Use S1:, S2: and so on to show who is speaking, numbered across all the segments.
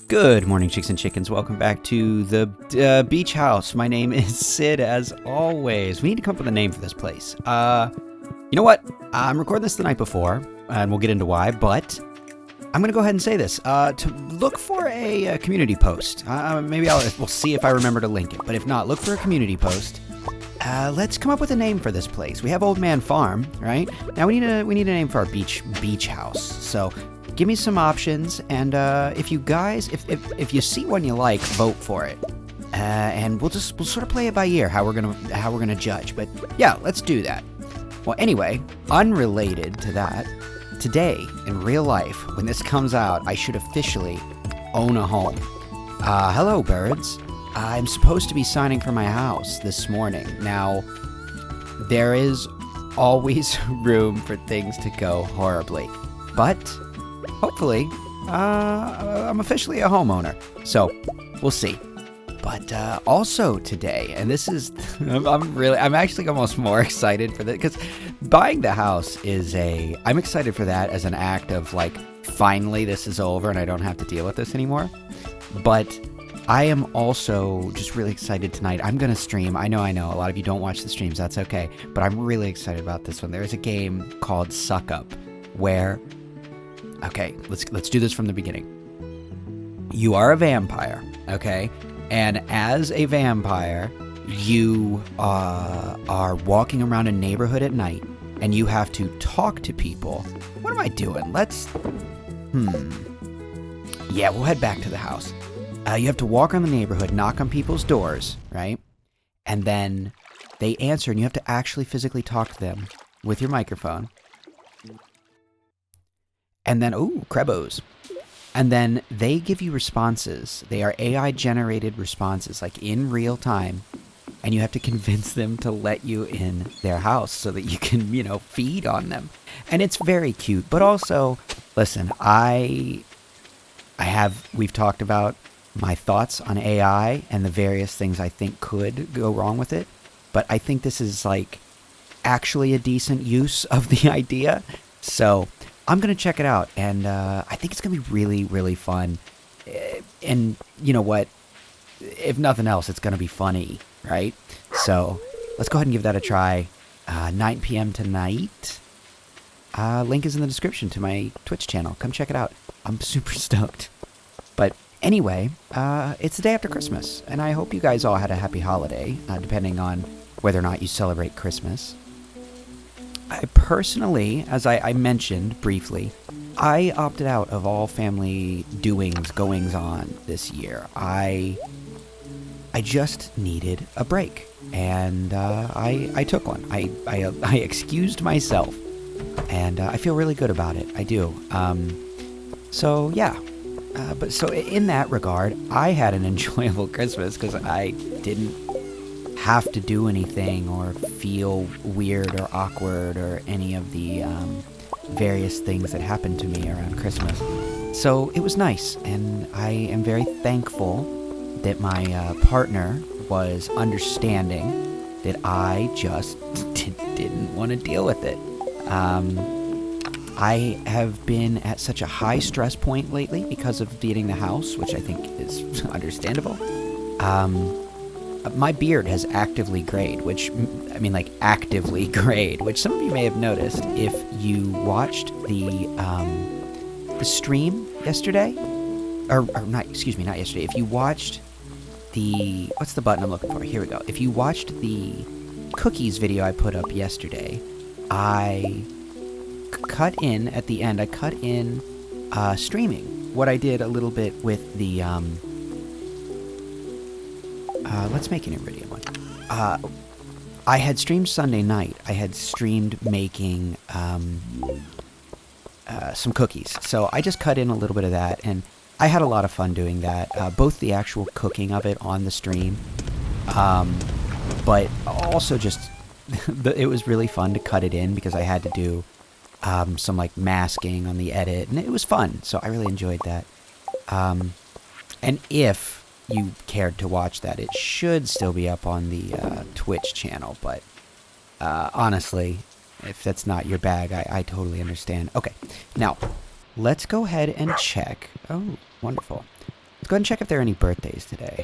S1: Good morning, chicks and chickens. Welcome back to the beach house. My name is Sid, as always. We need to come up with a name for this place. You know what? I'm recording this the night before, and we'll get into why, but I'm going to go ahead and say this. To look for a community post. Maybe we'll see if I remember to link it, but if not, look for a community post. Let's come up with a name for this place. We have Old Man Farm, right? Now we need a name for our beach house. So give me some options, and if you guys, if you see one you like, vote for it. And we'll sort of play it by ear how we're gonna judge. But yeah, let's do that. Well, anyway, unrelated to that, today in real life, when this comes out, I should officially own a home. Hello, birds. I'm supposed to be signing for my house this morning. Now, there is always room for things to go horribly, but hopefully, I'm officially a homeowner, so we'll see. But also today, and this is, I'm actually almost more excited for this, because buying the house I'm excited for that as an act of like, finally this is over and I don't have to deal with this anymore. But I am also just really excited tonight. I'm going to stream. I know, a lot of you don't watch the streams, that's okay, but I'm really excited about this one. There's a game called Suck Up, where, okay, let's do this from the beginning. You are a vampire, okay? And as a vampire, you are walking around a neighborhood at night, and you have to talk to people. What am I doing? Yeah, we'll head back to the house. You have to walk around the neighborhood, knock on people's doors, right? And then they answer, and you have to actually physically talk to them with your microphone. And then, ooh, Krebos. And then they give you responses. They are AI-generated responses, like in real time. And you have to convince them to let you in their house so that you can, feed on them. And it's very cute. But also, listen, we've talked about my thoughts on AI and the various things I think could go wrong with it. But I think this is, like, actually a decent use of the idea. So I'm going to check it out, and I think it's going to be really, really fun. And you know what? If nothing else, it's going to be funny, right? So let's go ahead and give that a try. 9 p.m. tonight. Link is in the description to my Twitch channel. Come check it out. I'm super stoked. But anyway, it's the day after Christmas, and I hope you guys all had a happy holiday, depending on whether or not you celebrate Christmas. I personally, as I mentioned briefly, I opted out of all family goings-on this year. I just needed a break, and I took one. I excused myself, and I feel really good about it. I do. So yeah. But so in that regard, I had an enjoyable Christmas because I didn't have to do anything or feel weird or awkward or any of the various things that happened to me around Christmas. So it was nice, and I am very thankful that my partner was understanding that I just didn't want to deal with it. I have been at such a high stress point lately because of getting the house, which I think is understandable. My beard has actively grayed, which some of you may have noticed if you watched the stream yesterday, not yesterday. If you watched what's the button I'm looking for? Here we go. If you watched the cookies video I put up yesterday, I cut in at the end. I cut in streaming. What I did a little bit with the let's make an Iridium one. I had streamed Sunday night. I had streamed making some cookies. So I just cut in a little bit of that, and I had a lot of fun doing that. Both the actual cooking of it on the stream, but also just it was really fun to cut it in because I had to do some like masking on the edit, and it was fun. So I really enjoyed that. And if you cared to watch that, it should still be up on the Twitch channel, but honestly, if that's not your bag, I totally understand. Okay, now let's go ahead and check. Oh, wonderful. Let's go ahead and check if there are any birthdays today.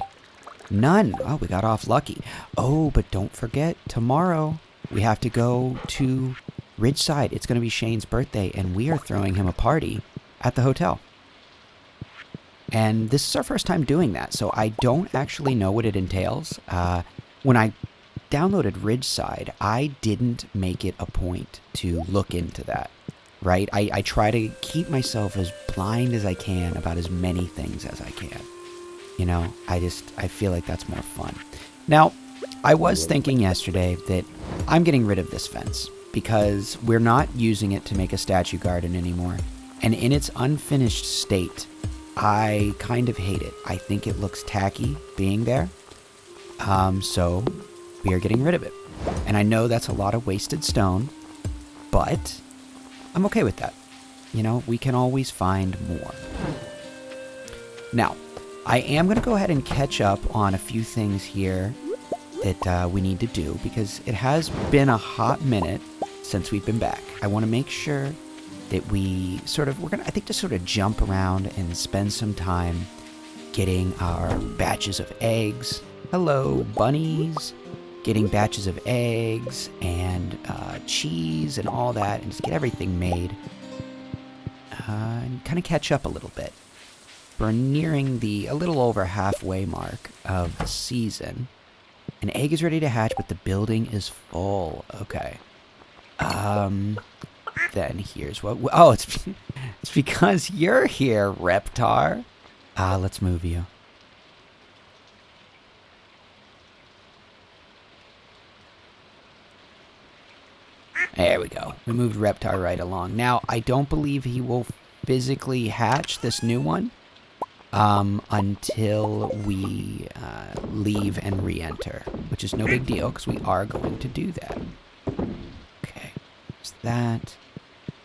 S1: None. Oh, we got off lucky. Oh, but don't forget, tomorrow we have to go to Ridgeside. It's going to be Shane's birthday, and we are throwing him a party at the hotel. And this is our first time doing that, so I don't actually know what it entails. When I downloaded Ridgeside, I didn't make it a point to look into that, right? I try to keep myself as blind as I can about as many things as I can. You know, I feel like that's more fun. Now, I was thinking yesterday that I'm getting rid of this fence because we're not using it to make a statue garden anymore. And in its unfinished state, I kind of hate it. I think it looks tacky being there. So we are getting rid of it. And I know that's a lot of wasted stone, but I'm okay with that. You know, we can always find more. Now, I am going to go ahead and catch up on a few things here that we need to do because it has been a hot minute since we've been back. I want to make sure that we're going to, I think, just sort of jump around and spend some time getting our batches of eggs. Hello, bunnies. Getting batches of eggs and cheese and all that, and just get everything made. And kind of catch up a little bit. We're nearing a little over halfway mark of the season. An egg is ready to hatch, but the building is full. Okay. Then here's what... Oh, it's because you're here, Reptar. Let's move you. There we go. We moved Reptar right along. Now, I don't believe he will physically hatch this new one until we leave and re-enter, which is no big deal because we are going to do that. Okay, there's that.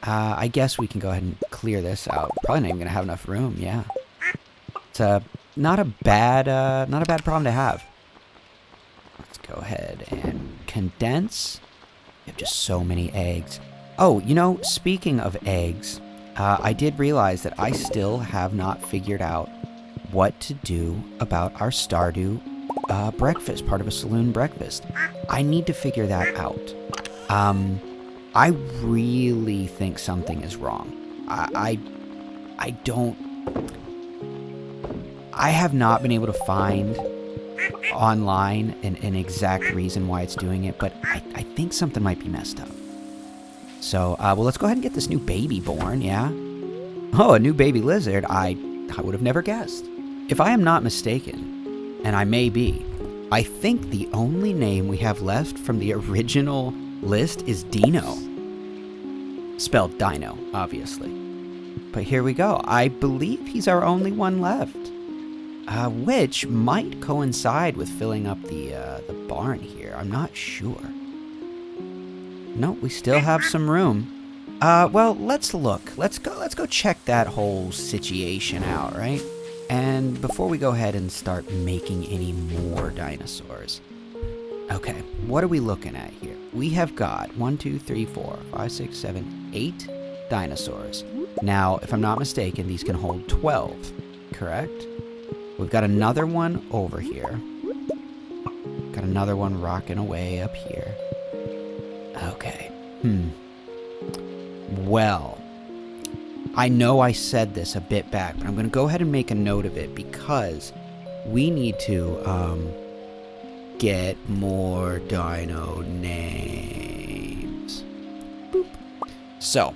S1: I guess we can go ahead and clear this out. Probably not even going to have enough room, yeah. It's not a bad problem to have. Let's go ahead and condense. We have just so many eggs. Oh, you know, speaking of eggs, I did realize that I still have not figured out what to do about our Stardew breakfast, part of a saloon breakfast. I need to figure that out. I really think something is wrong. I have not been able to find online an exact reason why it's doing it, but I think something might be messed up. So, well, let's go ahead and get this new baby born, yeah? Oh, a new baby lizard. I would have never guessed. If I am not mistaken, and I may be, I think the only name we have left from the original list is Dino. Spelled Dino, obviously. But here we go. I believe he's our only one left. Which might coincide with filling up the barn here. I'm not sure. No, we still have some room. Well, let's look. Let's go check that whole situation out, right? And before we go ahead and start making any more dinosaurs. Okay, what are we looking at here? We have got 1, 2, 3, 4, 5, 6, 7, 8 dinosaurs. Now, if I'm not mistaken, these can hold 12, correct? We've got another one over here. Got another one rocking away up here. Okay. Well, I know I said this a bit back, but I'm going to go ahead and make a note of it because we need to get more dino names. Boop. So,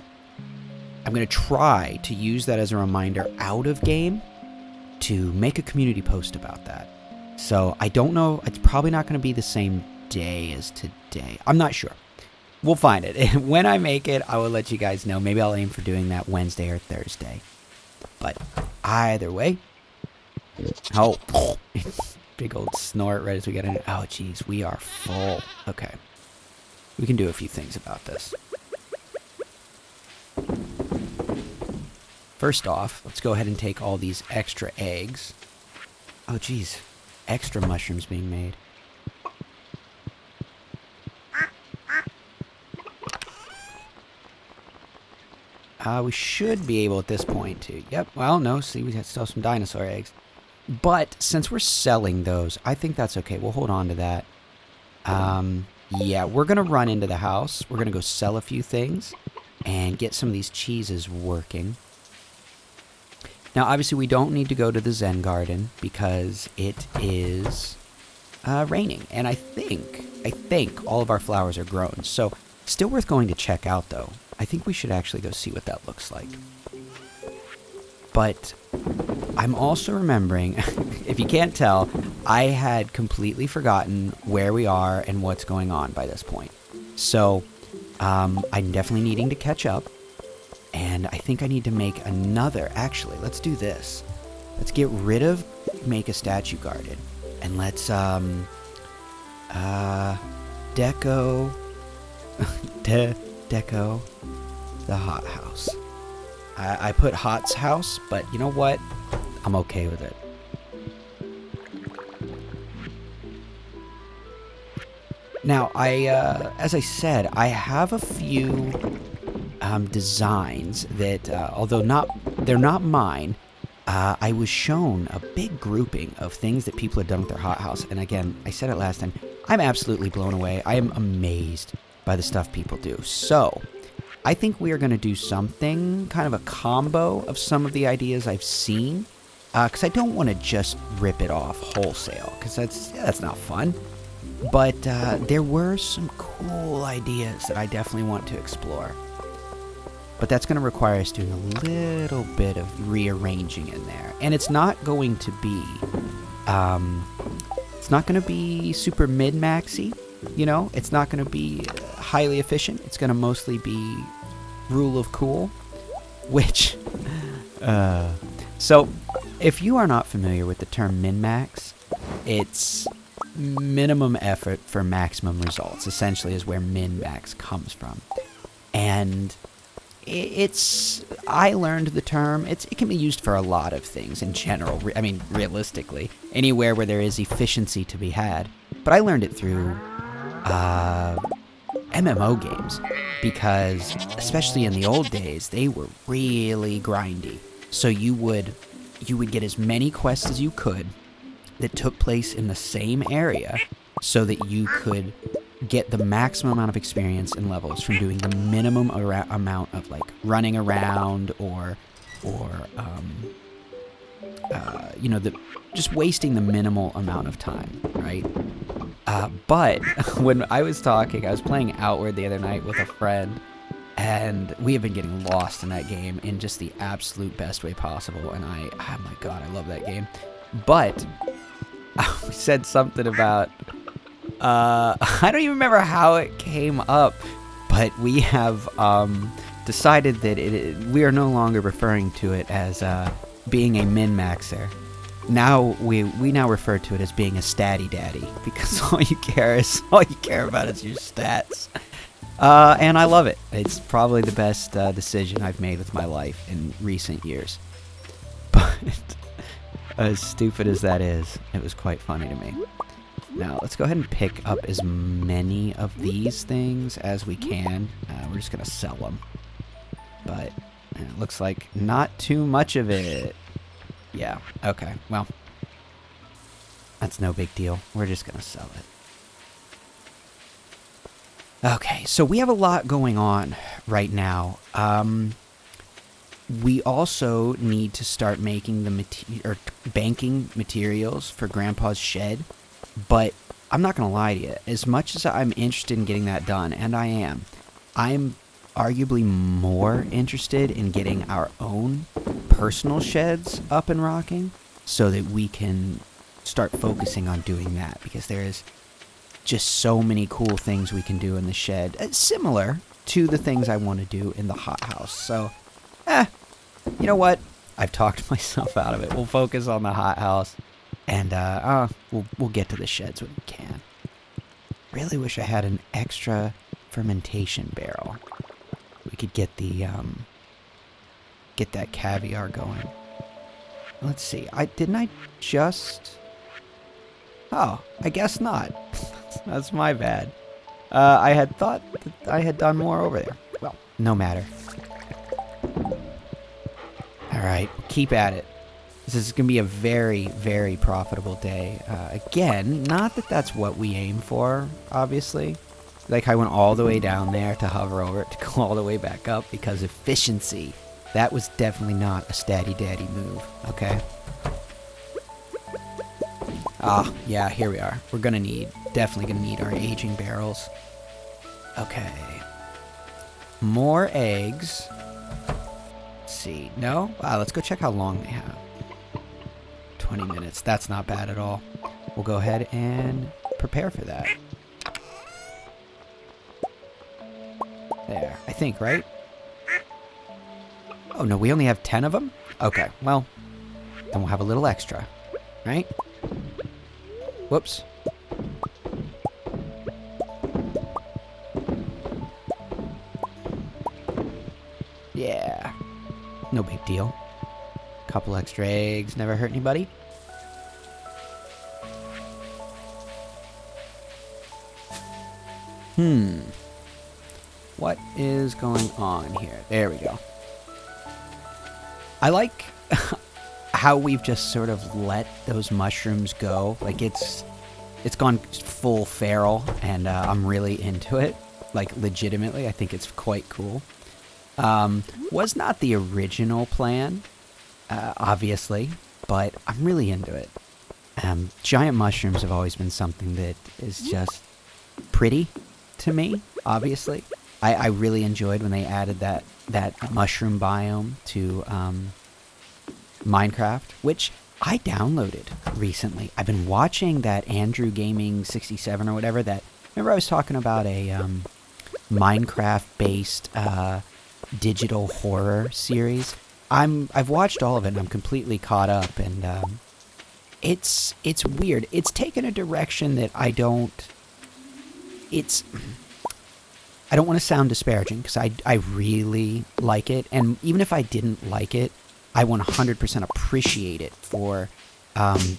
S1: I'm going to try to use that as a reminder out of game to make a community post about that. So I don't know, it's probably not going to be the same day as today. I'm not sure. We'll find it. When I make it, I will let you guys know. Maybe I'll aim for doing that Wednesday or Thursday. But either way. Oh, big old snort right as we get in. Oh, geez, we are full. Okay. We can do a few things about this. First off, let's go ahead and take all these extra eggs. Oh, geez. Extra mushrooms being made. We should be able at this point to... Yep, well, no, see, we still have some dinosaur eggs. But since we're selling those, I think that's okay. We'll hold on to that. Yeah, we're going to run into the house. We're going to go sell a few things and get some of these cheeses working. Now, obviously, we don't need to go to the Zen garden because it is raining. And I think all of our flowers are grown. So, still worth going to check out, though. I think we should actually go see what that looks like. But I'm also remembering, if you can't tell, I had completely forgotten where we are and what's going on by this point. So, I'm definitely needing to catch up. And I think I need to make another. Actually, let's do this. Let's get rid of make a statue garden. And let's, deco the hot house. I put Hot's house, but you know what? I'm okay with it. Now, as I said, I have a few designs that, although they're not mine, I was shown a big grouping of things that people had done with their hothouse. And again, I said it last time, I'm absolutely blown away. I am amazed by the stuff people do. So, I think we are going to do something, kind of a combo of some of the ideas I've seen. Because I don't want to just rip it off wholesale, because that's not fun. But there were some cool ideas that I definitely want to explore. But that's going to require us doing a little bit of rearranging in there. And it's not going to be, super mid-maxy, you know? It's not going to be highly efficient. It's going to mostly be rule of cool, which, so if you are not familiar with the term min-max, it's minimum effort for maximum results, essentially is where min-max comes from. And I learned the term, it can be used for a lot of things in general. I mean, realistically, anywhere where there is efficiency to be had. But I learned it through MMO games, because especially in the old days, they were really grindy. So you would get as many quests as you could that took place in the same area, so that you could get the maximum amount of experience and levels from doing the minimum amount of like running around or just wasting the minimal amount of time, right? But when I was playing Outward the other night with a friend, and we have been getting lost in that game in just the absolute best way possible. And oh my God, I love that game. But we said something about, I don't even remember how it came up, but we have decided that we are no longer referring to it as being a min-maxer. Now we now refer to it as being a statty daddy, because all you care about is your stats. And I love it. It's probably the best decision I've made with my life in recent years. But as stupid as that is, it was quite funny to me. Now, let's go ahead and pick up as many of these things as we can. We're just going to sell them. But it looks like not too much of it. Yeah, okay. Well, that's no big deal. We're just going to sell it. Okay, so we have a lot going on right now. We also need to start making banking materials for Grandpa's shed. But I'm not going to lie to you. As much as I'm interested in getting that done, and I'm arguably more interested in getting our own personal sheds up and rocking, so that we can start focusing on doing that, because there is just so many cool things we can do in the shed, similar to the things I want to do in the hothouse. So, you know what? I've talked myself out of it. We'll focus on the hothouse, and we'll get to the sheds when we can. Really wish I had an extra fermentation barrel. We could get the get that caviar going. Let's see. Didn't I just? Oh, I guess not. That's my bad. I had thought that I had done more over there. Well, no matter. All right, keep at it. This is going to be a very, very profitable day. Again, not that that's what we aim for, obviously. Like, I went all the way down there to hover over it to go all the way back up because efficiency. That was definitely not a Statty Daddy move, okay? Ah, yeah, here we are. We're going to need, definitely going to need our aging barrels. Okay. More eggs. Let's see. No? Let's go check how long they have. 20 minutes. That's not bad at all. We'll go ahead and prepare for that. There. I think, right? Oh, no, we only have 10 of them? Okay, well, then we'll have a little extra, right? Whoops. Yeah. No big deal. Couple extra eggs, never hurt anybody. What is going on here? There we go. I like how we've just sort of let those mushrooms go. Like, it's gone full feral, and I'm really into it. Like, legitimately, I think it's quite cool. Was not the original plan, obviously, but I'm really into it. Giant mushrooms have always been something that is just pretty to me, obviously. I really enjoyed when they added that mushroom biome to Minecraft, which I downloaded recently. I've been watching that Andrew Gaming 67 or whatever. Remember I was talking about a Minecraft-based digital horror series? I've watched all of it and I'm completely caught up, and it's weird. It's taken a direction that I don't want to sound disparaging, because I really like it, and even if I didn't like it, I 100% appreciate it for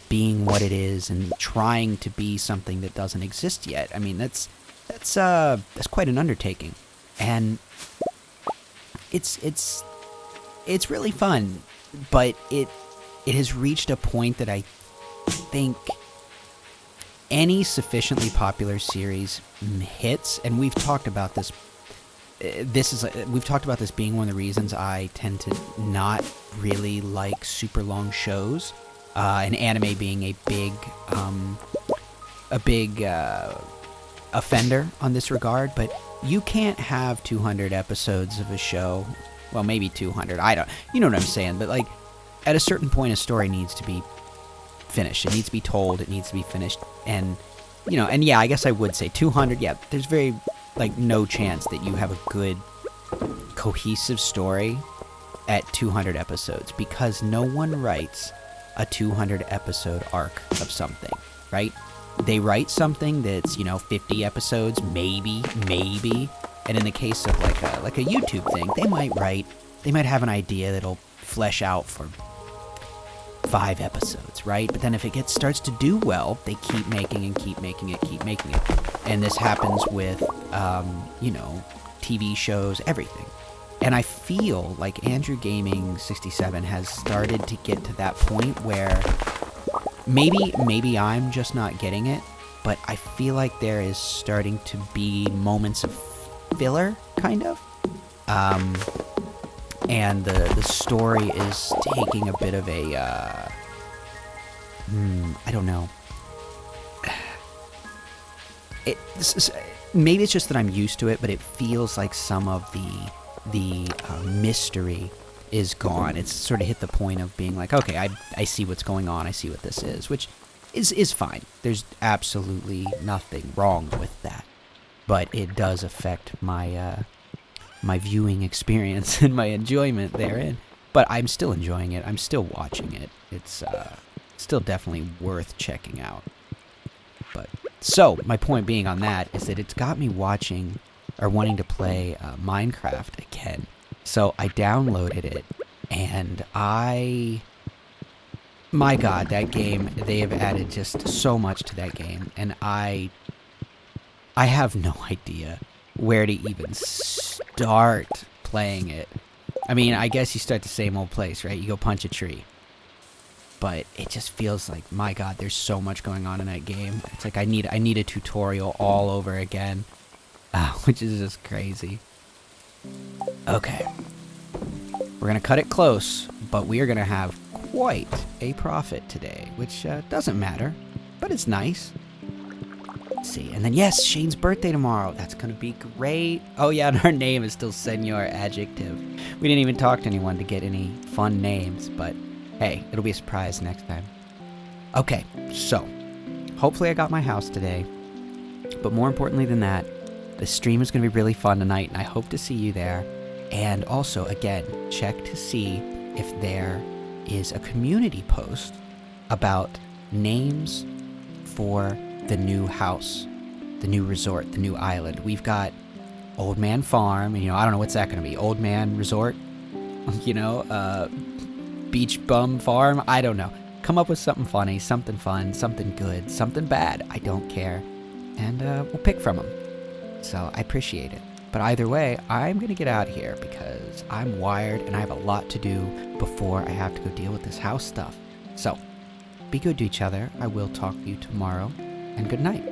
S1: being what it is and trying to be something that doesn't exist yet. I mean, that's quite an undertaking, and it's really fun, but it has reached a point that I think any sufficiently popular series hits, and we've talked about this. We've talked about this being one of the reasons I tend to not really like super long shows, and anime being a big offender on this regard. But you can't have 200 episodes of a show. Well, maybe 200. You know what I'm saying? But like, at a certain point, a story needs to be finished. It needs to be told. It needs to be finished. And yeah, I guess I would say 200. Yeah, there's very no chance that you have a good cohesive story at 200 episodes, because no one writes a 200 episode arc of something, right? They write something that's 50 episodes, maybe, and in the case of like a YouTube thing, they might have an idea that'll flesh out for 5 episodes, right? But then if it starts to do well, they keep making and keep making it. And this happens with, TV shows, everything. And I feel like Andrew Gaming 67 has started to get to that point where maybe I'm just not getting it, but I feel like there is starting to be moments of filler, kind of. And the story is taking a bit of a, I don't know. Maybe it's just that I'm used to it, but it feels like some of the mystery is gone. It's sort of hit the point of being like, okay, I see what's going on. I see what this is, which is fine. There's absolutely nothing wrong with that, but it does affect my my viewing experience and my enjoyment therein. But I'm still enjoying it. I'm still watching it. It's still definitely worth checking out. But so my point being on that is that it's got me watching or wanting to play Minecraft again. So I downloaded it, and my God, that game, they have added just so much to that game, and I have no idea where to even start playing it. I mean, I guess you start the same old place, right? You go punch a tree. but it just feels like, my God, there's so much going on in that game. It's like I need a tutorial all over again, which is just crazy. Okay. We're going to cut it close, but we are going to have quite a profit today, which doesn't matter, but it's nice. Let's see. And then, yes, Shane's birthday tomorrow. That's going to be great. Oh, yeah, and our name is still Senor Adjective. We didn't even talk to anyone to get any fun names, but hey, it'll be a surprise next time. Okay, so hopefully I got my house today, but more importantly than that, the stream is going to be really fun tonight, and I hope to see you there. And also, again, check to see if there is a community post about names for the new house, the new resort, the new island. We've got Old Man Farm, and, I don't know what's that going to be. Old Man Resort? Beach Bum Farm? I don't know. Come up with something funny, something fun, something good, something bad. I don't care. And we'll pick from them. So I appreciate it. But either way, I'm going to get out of here because I'm wired and I have a lot to do before I have to go deal with this house stuff. So, be good to each other. I will talk to you tomorrow, and good night.